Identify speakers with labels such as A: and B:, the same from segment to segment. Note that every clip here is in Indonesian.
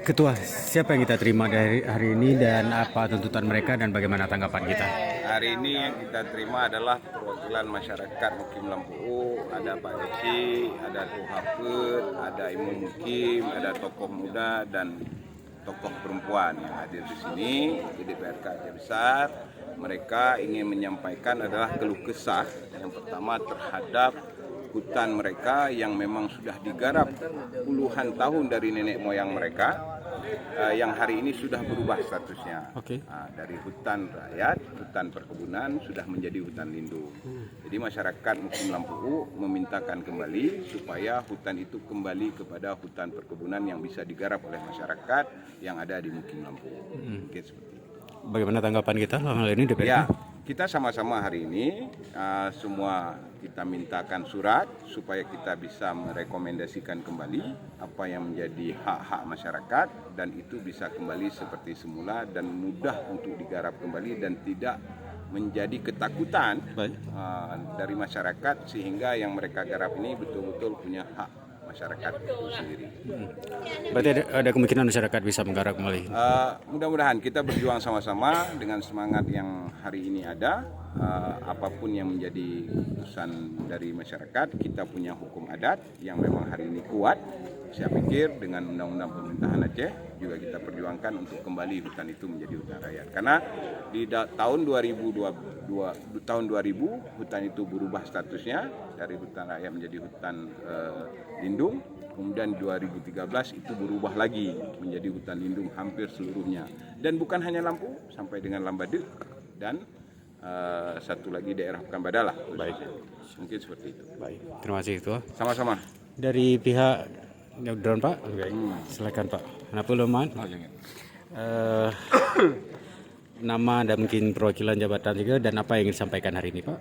A: Ketua, siapa yang kita terima dari hari ini dan apa tuntutan mereka dan bagaimana tanggapan kita?
B: Hari ini yang kita terima adalah perwakilan masyarakat Mukim Lampu, ada Pak Desi, ada Tuhapet, ada Imam Mukim, ada tokoh muda dan tokoh perempuan yang hadir di sini di DPRK Aceh Besar. Mereka ingin menyampaikan adalah keluh kesah yang pertama terhadap hutan mereka yang memang sudah digarap puluhan tahun dari nenek moyang mereka, yang hari ini sudah berubah statusnya. Dari hutan rakyat, hutan perkebunan sudah menjadi hutan lindung. Jadi masyarakat Mukim Lampu memintakan kembali supaya hutan itu kembali kepada hutan perkebunan yang bisa digarap oleh masyarakat yang ada di Mukim Lampu. Mungkin seperti itu.
A: Bagaimana tanggapan kita hal ini DPRK?
B: Ya, kita sama-sama hari ini semua kita mintakan surat supaya kita bisa merekomendasikan kembali apa yang menjadi hak-hak masyarakat dan itu bisa kembali seperti semula dan mudah untuk digarap kembali dan tidak menjadi ketakutan dari masyarakat sehingga yang mereka garap ini betul-betul punya hak masyarakat itu sendiri.
A: Berarti ada kemungkinan masyarakat bisa menggarap kembali?
B: Mudah-mudahan kita berjuang sama-sama dengan semangat yang hari ini ada. Apapun yang menjadi keputusan dari masyarakat, kita punya hukum adat yang memang hari ini kuat. Saya pikir dengan undang-undang pemerintahan Aceh juga kita perjuangkan untuk kembali hutan itu menjadi hutan rakyat. Karena di tahun 2000 hutan itu berubah statusnya dari hutan rakyat menjadi hutan lindung. Kemudian 2013 itu berubah lagi menjadi hutan lindung hampir seluruhnya. Dan bukan hanya Lampu, sampai dengan Lambadek dan satu lagi daerah Pekanbadak lah.
A: Baik.
B: Mungkin seperti itu.
A: Baik. Terima kasih Ketua.
B: Sama-sama.
A: Dari pihak drone Pak, silakan Pak. Kenapa Loman? Nama dan mungkin perwakilan jabatan juga dan apa yang ingin disampaikan hari ini Pak?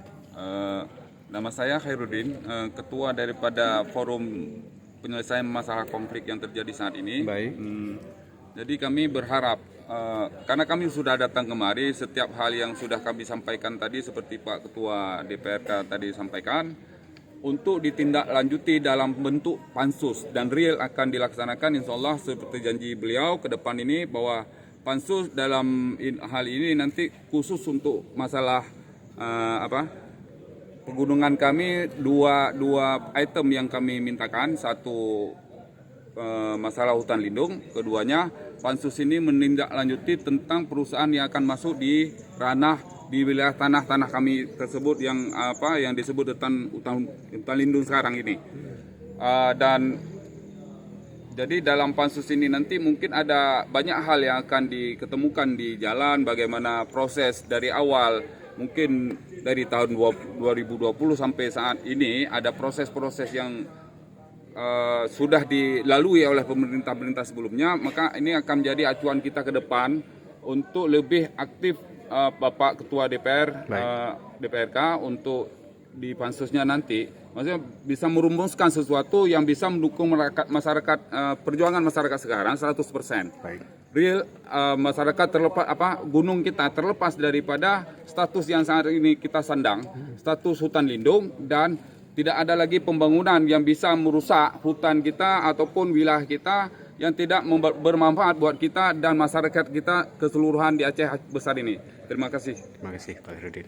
C: Nama saya Khairuddin, ketua daripada forum penyelesaian masalah konflik yang terjadi saat ini.
A: Baik.
C: Jadi kami berharap, karena kami sudah datang kemari, setiap hal yang sudah kami sampaikan tadi seperti Pak Ketua DPRK tadi sampaikan, untuk ditindaklanjuti dalam bentuk pansus dan real akan dilaksanakan insya Allah seperti janji beliau ke depan ini bahwa pansus dalam hal ini nanti khusus untuk masalah pegunungan kami dua item yang kami mintakan, satu masalah hutan lindung, keduanya pansus ini menindaklanjuti tentang perusahaan yang akan masuk di ranah di wilayah tanah-tanah kami tersebut yang disebut hutan lindung sekarang ini. Dan jadi dalam pansus ini nanti mungkin ada banyak hal yang akan diketemukan di jalan, bagaimana proses dari awal, mungkin dari tahun 2020 sampai saat ini ada proses-proses yang sudah dilalui oleh pemerintah-pemerintah sebelumnya, maka ini akan menjadi acuan kita ke depan untuk lebih aktif Bapak Ketua DPRK untuk di pansusnya nanti, maksudnya bisa merumuskan sesuatu yang bisa mendukung masyarakat perjuangan masyarakat sekarang 100%.
A: Baik.
C: Real masyarakat terlepas gunung kita terlepas daripada status yang saat ini kita sandang, status hutan lindung dan tidak ada lagi pembangunan yang bisa merusak hutan kita ataupun wilayah kita yang tidak bermanfaat buat kita dan masyarakat kita keseluruhan di Aceh Besar ini. Terima kasih.
A: Terima kasih Pak Herudin.